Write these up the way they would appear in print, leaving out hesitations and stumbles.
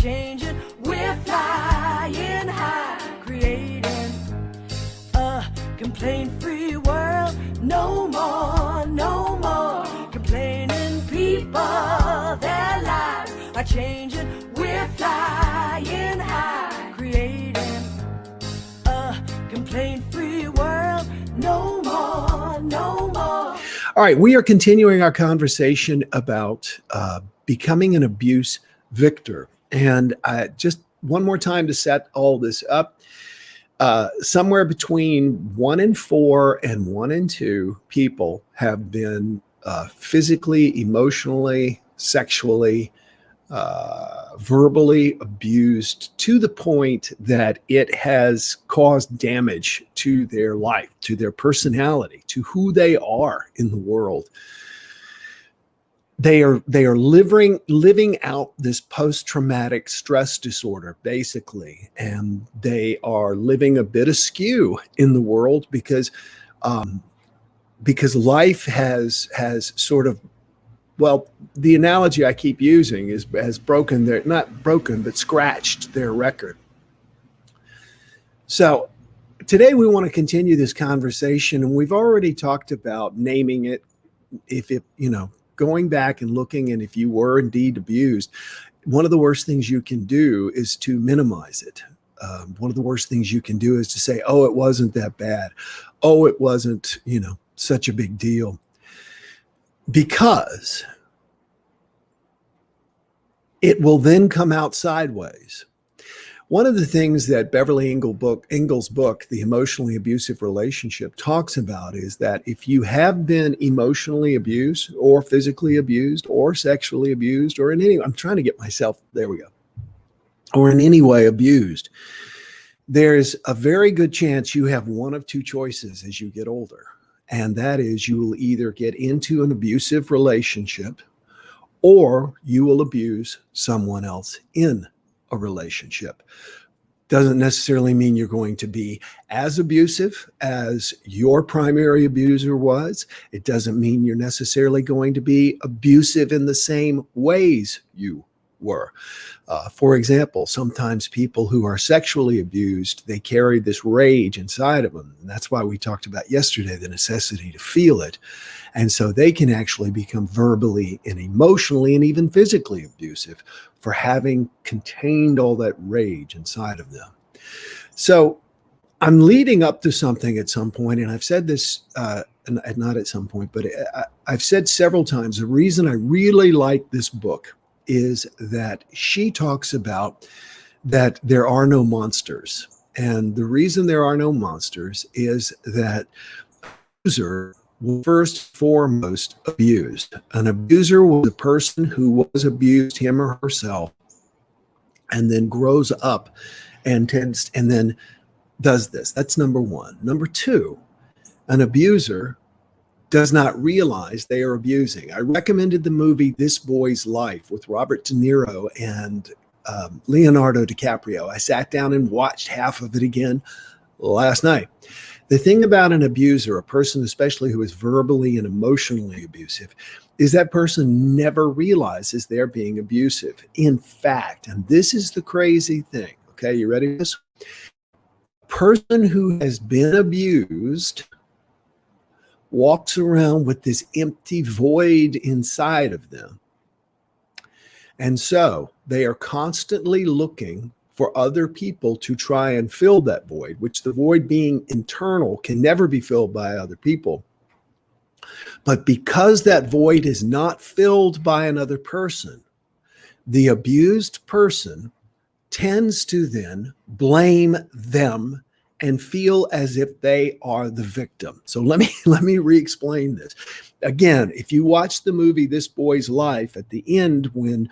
changing. We're flying high, creating a complaint-free world. No more, no more complaining people. Their lives are changing. We're flying high, creating a complaint-free world. No more, no more. All right, we are continuing our conversation about becoming an abuse victor. And just one more time to set all this up. Somewhere between 1 in 4 and 1 in 2 people have been physically, emotionally, sexually, verbally abused to the point that it has caused damage to their life, to their personality, to who they are in the world. They are living out this post-traumatic stress disorder, basically, and they are living a bit askew in the world because life has sort of, well, the analogy I keep using has broken their, not broken, but scratched their record. So today we want to continue this conversation, and we've already talked about naming it. If it, going back and looking, and if you were indeed abused, one of the worst things you can do is to minimize it. One of the worst things you can do is to say, oh, it wasn't that bad. Oh, it wasn't, such a big deal. Because it will then come out sideways. One of the things that Beverly Engels' book, The Emotionally Abusive Relationship, talks about is that if you have been emotionally abused or physically abused or sexually abused or in any, I'm trying to get myself, there we go, or in any way abused, there's a very good chance you have one of two choices as you get older. And that is, you will either get into an abusive relationship or you will abuse someone else in a relationship. Doesn't necessarily mean you're going to be as abusive as your primary abuser was. It doesn't mean you're necessarily going to be abusive in the same ways you were. For example, sometimes people who are sexually abused, they carry this rage inside of them. And that's why we talked about yesterday the necessity to feel it. And so they can actually become verbally and emotionally and even physically abusive for having contained all that rage inside of them. So I'm leading up to something at some point, and I've said this, not at some point, but I've said several times, the reason I really like this book is that she talks about that there are no monsters. And the reason there are no monsters is that an abuser was first and foremost abused. An abuser was a person who was abused, him or herself, and then grows up and then does this. That's number one. Number two, an abuser does not realize they are abusing. I recommended the movie This Boy's Life with Robert De Niro and Leonardo DiCaprio. I sat down and watched half of it again last night. The thing about an abuser, a person especially who is verbally and emotionally abusive, is that person never realizes they're being abusive. In fact, and this is the crazy thing, okay, you ready for this? A person who has been abused walks around with this empty void inside of them. And so they are constantly looking for other people to try and fill that void, which the void being internal can never be filled by other people. But because that void is not filled by another person, the abused person tends to then blame them and feel as if they are the victim. So let me re-explain this. Again, if you watch the movie This Boy's Life, at the end when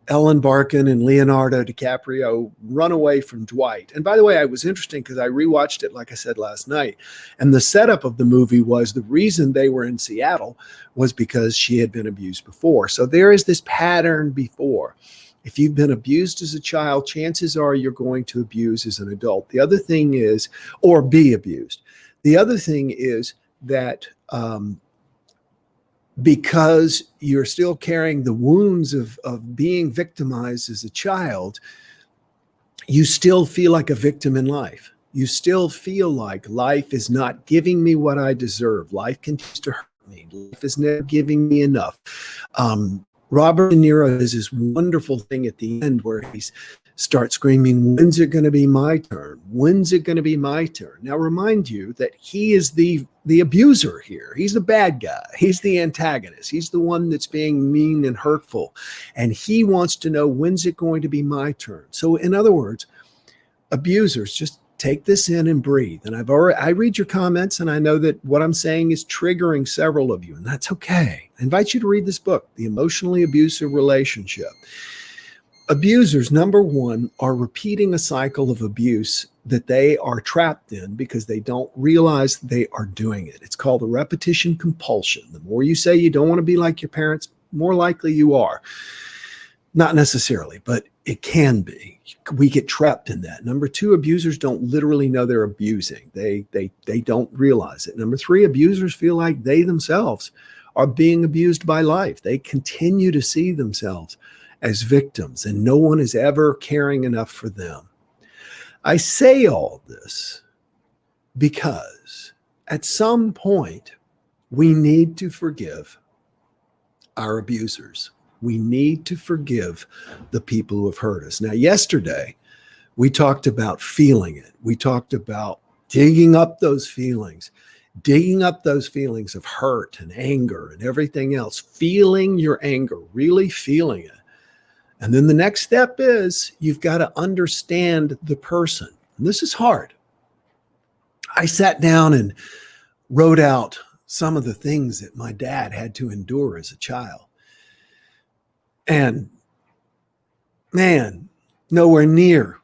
Ellen Barkin and Leonardo DiCaprio run away from Dwight. And by the way, I was interesting because I rewatched it, like I said, last night. And the setup of the movie was the reason they were in Seattle was because she had been abused before. So there is this pattern before. If you've been abused as a child, chances are you're going to abuse as an adult. The other thing is, or be abused. The other thing is that because you're still carrying the wounds of being victimized as a child, you still feel like a victim in life. You still feel like life is not giving me what I deserve. Life continues to hurt me. Life is never giving me enough. Robert De Niro does this wonderful thing at the end where he starts screaming, when's it going to be my turn? When's it going to be my turn? Now, remind you that he is the abuser here. He's the bad guy. He's the antagonist. He's the one that's being mean and hurtful. And he wants to know, when's it going to be my turn? So in other words, abusers, just take this in and breathe. And I read your comments, and I know that what I'm saying is triggering several of you, and that's okay. I invite you to read this book, The Emotionally Abusive Relationship. Abusers, number one, are repeating a cycle of abuse that they are trapped in because they don't realize they are doing it. It's called the repetition compulsion. The more you say you don't want to be like your parents, more likely you are. Not necessarily, but it can be. We get trapped in that. Number two, abusers don't literally know they're abusing. They don't realize it. Number three, abusers feel like they themselves are being abused by life. They continue to see themselves as victims, and no one is ever caring enough for them. I say all this because at some point we need to forgive our abusers. We need to forgive the people who have hurt us. Now, yesterday, we talked about feeling it. We talked about digging up those feelings of hurt and anger and everything else, feeling your anger, really feeling it. And then the next step is you've got to understand the person. And this is hard. I sat down and wrote out some of the things that my dad had to endure as a child. And man, nowhere near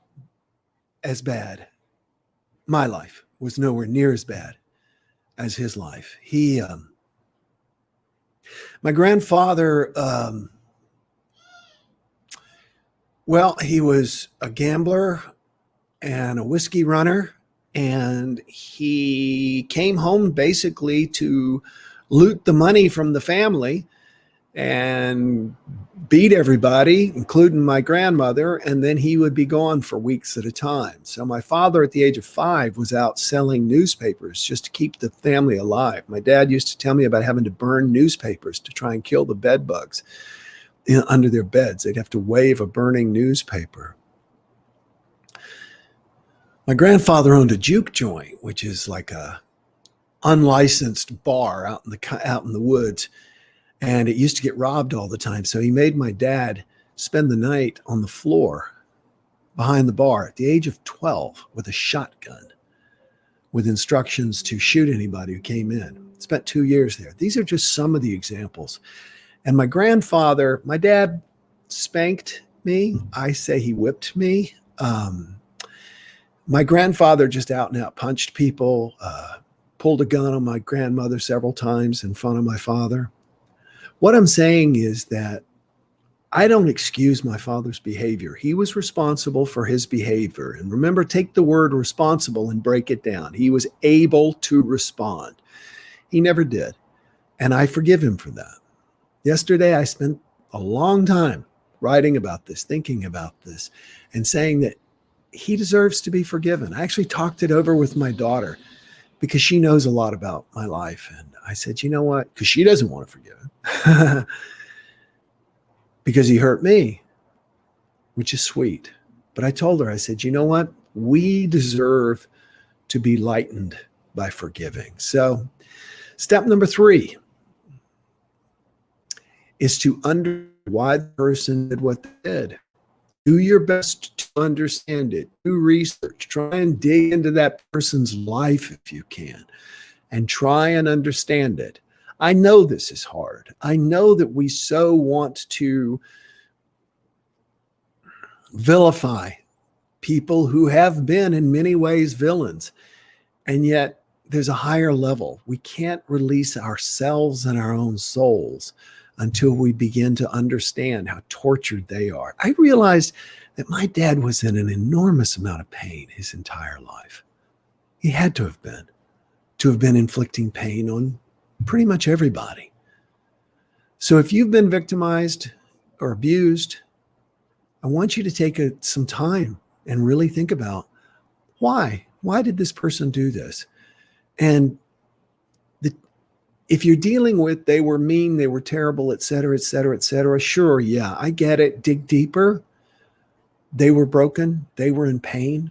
as bad. My life was nowhere near as bad as his life. My grandfather, he was a gambler and a whiskey runner, and he came home basically to loot the money from the family and beat everybody, including my grandmother, and then he would be gone for weeks at a time. So my father at the age of 5 was out selling newspapers just to keep the family alive. My dad used to tell me about having to burn newspapers to try and kill the bed bugs under their beds. They'd have to wave a burning newspaper. My grandfather owned a juke joint, which is like a unlicensed bar out in the woods. And it used to get robbed all the time. So he made my dad spend the night on the floor behind the bar at the age of 12 with a shotgun with instructions to shoot anybody who came in. Spent 2 years there. These are just some of the examples. And my dad spanked me. I say he whipped me. My grandfather just out and out punched people, pulled a gun on my grandmother several times in front of my father. What I'm saying is that I don't excuse my father's behavior. He was responsible for his behavior. And remember, take the word responsible and break it down. He was able to respond. He never did. And I forgive him for that. Yesterday, I spent a long time writing about this, thinking about this, and saying that he deserves to be forgiven. I actually talked it over with my daughter because she knows a lot about my life. And I said, you know what? Because she doesn't want to forgive him. Because he hurt me, which is sweet. But I told her, I said, you know what? We deserve to be lightened by forgiving. So step number 3 is to understand why the person did what they did. Do your best to understand it. Do research. Try and dig into that person's life if you can, and try and understand it. I know this is hard. I know that we so want to vilify people who have been in many ways villains, and yet there's a higher level. We can't release ourselves and our own souls until we begin to understand how tortured they are. I realized that my dad was in an enormous amount of pain his entire life. He had to have been inflicting pain on pretty much everybody. So if you've been victimized or abused, I want you to take some time and really think about why. Why did this person do this? And if you're dealing with they were mean, they were terrible, et cetera, et cetera, et cetera, sure, yeah, I get it. Dig deeper. They were broken. They were in pain.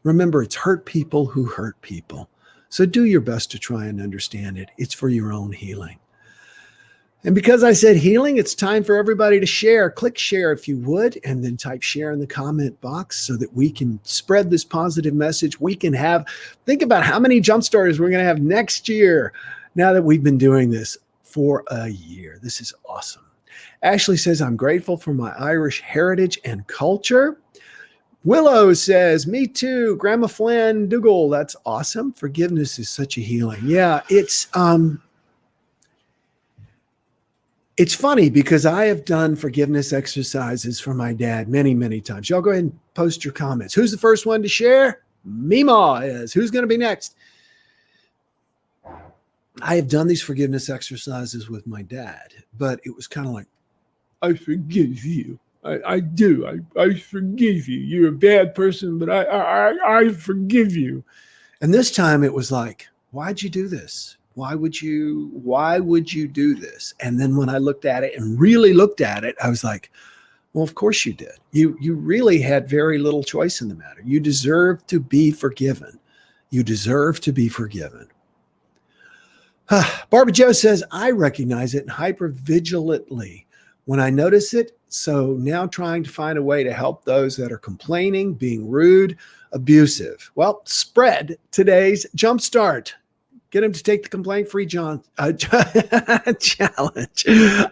Remember, it's hurt people who hurt people. So do your best to try and understand it. It's for your own healing. And because I said healing, it's time for everybody to share. Click share if you would, and then type share in the comment box so that we can spread this positive message. We can think about how many Jumpstarters we're going to have next year now that we've been doing this for a year. This is awesome. Ashley says, I'm grateful for my Irish heritage and culture. Willow says, me too. Grandma Flynn Dougal, that's awesome. Forgiveness is such a healing. Yeah, it's funny because I have done forgiveness exercises for my dad many, many times. Y'all go ahead and post your comments. Who's the first one to share? Mima is. Who's going to be next? I have done these forgiveness exercises with my dad, but it was kind of like, I forgive you. I do. I forgive you. You're a bad person, but I forgive you. And this time it was like, why'd you do this? Why would you do this? And then when I looked at it and really looked at it, I was like, well, of course you did. You really had very little choice in the matter. You deserve to be forgiven. You deserve to be forgiven. Barbara Joe says, I recognize it hypervigilantly when I notice it. So now trying to find a way to help those that are complaining, being rude, abusive. Well, spread today's Jumpstart. Get him to take the complaint-free challenge. I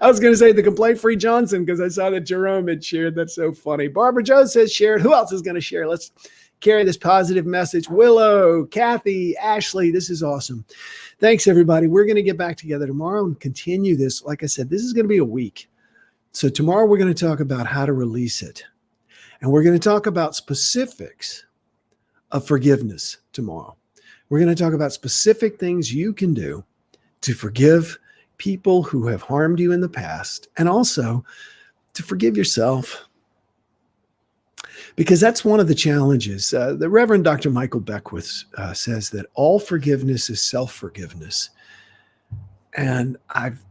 was going to say the complaint-free Johnson because I saw that Jerome had shared. That's so funny. Barbara Joe says shared. Who else is going to share? Let's carry this positive message. Willow, Kathy, Ashley, this is awesome. Thanks, everybody. We're going to get back together tomorrow and continue this. Like I said, this is going to be a week. So tomorrow we're going to talk about how to release it. And we're going to talk about specifics of forgiveness tomorrow. We're going to talk about specific things you can do to forgive people who have harmed you in the past and also to forgive yourself. Because that's one of the challenges. The Reverend Dr. Michael Beckwith says that all forgiveness is self-forgiveness. And I've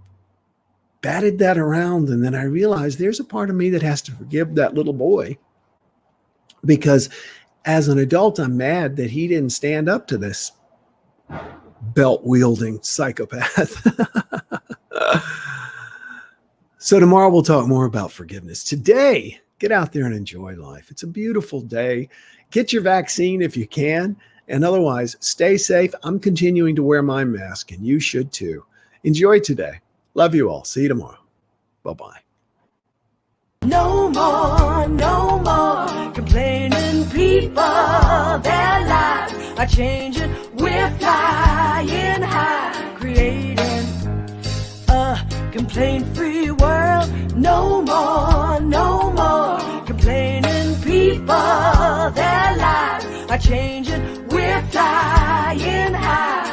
batted that around, and then I realized there's a part of me that has to forgive that little boy. Because as an adult, I'm mad that he didn't stand up to this belt-wielding psychopath. So tomorrow we'll talk more about forgiveness. Today, get out there and enjoy life. It's a beautiful day. Get your vaccine if you can. And otherwise, stay safe. I'm continuing to wear my mask, and you should too. Enjoy today. Love you all. See you tomorrow. Bye-bye. No more complaining people. Their lives are changing. We're flying high, creating a complaint-free world. No more complaining people. Their lives are changing. We're flying high.